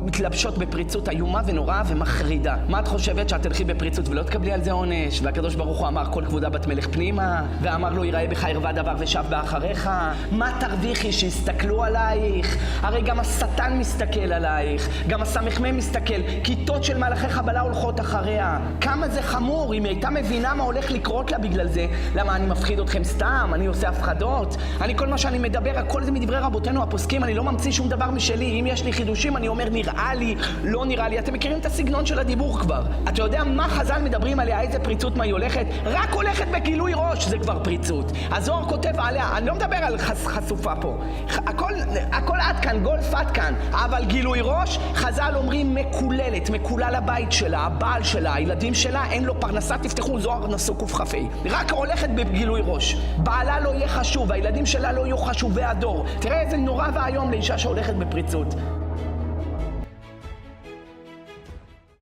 מתלבשות בפריצות איומה ונוראה ומחרידה. מה את חושבת, שאת תלכי בפריצות ולא תקבלי על זה עונש? והקדוש ברוך הוא אמר כל כבודה בת מלך פנימה, ואמר לו יראה בך ערווה דבר ושב באחריך. מה תרוויחי שיסתכלו עלייך? הרי גם השטן מסתכל עלייך, גם הסמ"ם מסתכל, כיתות של מלאכי חבלה הולכות אחריה. כמה זה חמור, אם היא הייתה מבינה מה הולך לקרות לה בגלל זה. למה אני מפחיד אתכם סתם? אני עושה הפחדות? כל מה שאני מדבר, הכל זה מדברי רבותינו הפוסקים, אני לא ממציא שום דבר משלי. אם יש לי חידושים, אני אומר נראה לי, לא נראה לי. אתם מכירים את הסגנון של הדיבור כבר. אתה יודע מה חז"ל מדברים עליה, איזה פריצות, מה היא הולכת? רק הולכת בגילוי ראש, זה כבר פריצות. הזוהר כותב עליה, אני לא מדבר על חשופה פה. הכל עד כאן, גולף עד כאן. אבל גילוי ראש, חז"ל אומרים מקוללת, מקולל הבית שלה, הבעל שלה, הילדים שלה, אין לו פרנסה, תפתחו זוהר נסו קופחפי. רק הולכת בגילוי ראש. בעלה לא יהיה חשוב, הילדים שלה לא יהיו חשובי הדור. תראה איזה נורא והיום לאישה שהולכת בפריצות.